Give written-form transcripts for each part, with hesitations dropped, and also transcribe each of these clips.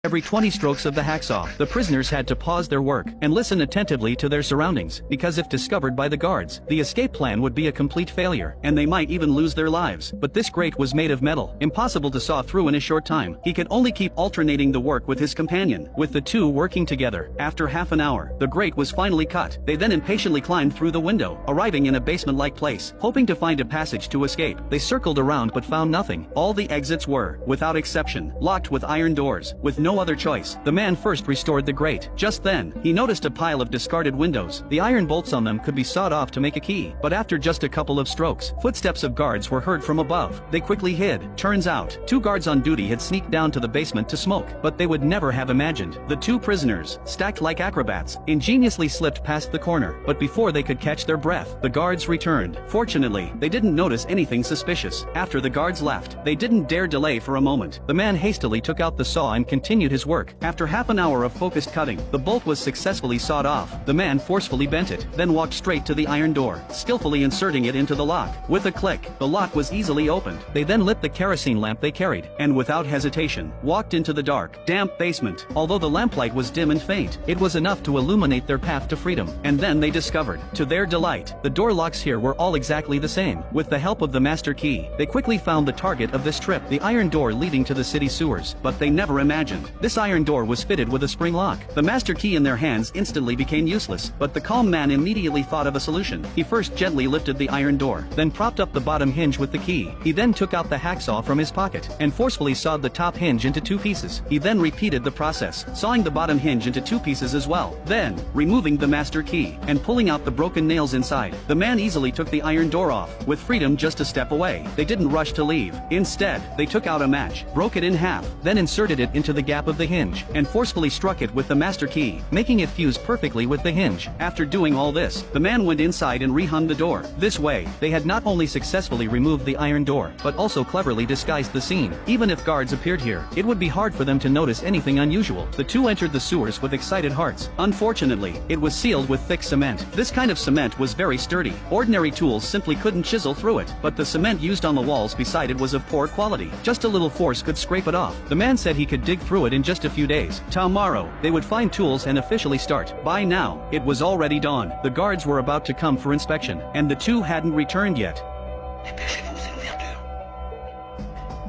Every 20 strokes of the hacksaw, the prisoners had to pause their work and listen attentively to their surroundings, because if discovered by the guards, the escape plan would be a complete failure, and they might even lose their lives. But this grate was made of metal, impossible to saw through in a short time. He could only keep alternating the work with his companion, with the two working together. After half an hour, the grate was finally cut. They then impatiently climbed through the window, arriving in a basement-like place, hoping to find a passage to escape. They circled around but found nothing. All the exits were, without exception, locked with iron doors. With no other choice, the man first restored the grate. Just then, he noticed a pile of discarded windows. The iron bolts on them could be sawed off to make a key, but after just a couple of strokes, footsteps of guards were heard from above. They quickly hid. Turns out, 2 guards on duty had sneaked down to the basement to smoke, but they would never have imagined. The 2 prisoners, stacked like acrobats, ingeniously slipped past the corner, but before they could catch their breath, the guards returned. Fortunately, they didn't notice anything suspicious. After the guards left, they didn't dare delay for a moment. The man hastily took out the saw and continued his work. After half an hour of focused cutting, the bolt was successfully sawed off. The man forcefully bent it, then walked straight to the iron door, skillfully inserting it into the lock. With a click, the lock was easily opened. They then lit the kerosene lamp they carried, and without hesitation, walked into the dark, damp basement. Although the lamplight was dim and faint, it was enough to illuminate their path to freedom. And then they discovered, to their delight, the door locks here were all exactly the same. With the help of the master key, they quickly found the target of this trip, the iron door leading to the city sewers. But they never imagined, this iron door was fitted with a spring lock. The master key in their hands instantly became useless, but the calm man immediately thought of a solution. He first gently lifted the iron door, then propped up the bottom hinge with the key. He then took out the hacksaw from his pocket, and forcefully sawed the top hinge into 2 pieces. He then repeated the process, sawing the bottom hinge into 2 pieces as well. Then, removing the master key, and pulling out the broken nails inside, the man easily took the iron door off, with freedom just a step away. They didn't rush to leave. Instead, they took out a match, broke it in half, then inserted it into the gap of the hinge, and forcefully struck it with the master key, making it fuse perfectly with the hinge. After doing all this, the man went inside and rehung the door. This way, they had not only successfully removed the iron door, but also cleverly disguised the scene. Even if guards appeared here, it would be hard for them to notice anything unusual. The 2 entered the sewers with excited hearts. Unfortunately, it was sealed with thick cement. This kind of cement was very sturdy. Ordinary tools simply couldn't chisel through it, but the cement used on the walls beside it was of poor quality. Just a little force could scrape it off. The man said he could dig through it in just a few days. Tomorrow, they would find tools and officially start. By now, it was already dawn. The guards were about to come for inspection, and the 2 hadn't returned yet.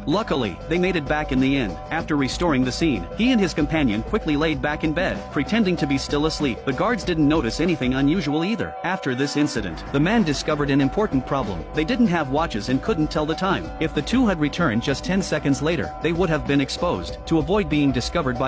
Luckily, they made it back in the inn. After restoring the scene, he and his companion quickly laid back in bed, pretending to be still asleep. The guards didn't notice anything unusual either. After this incident, the man discovered an important problem. They didn't have watches and couldn't tell the time. If the 2 had returned just 10 seconds later, they would have been exposed. To avoid being discovered by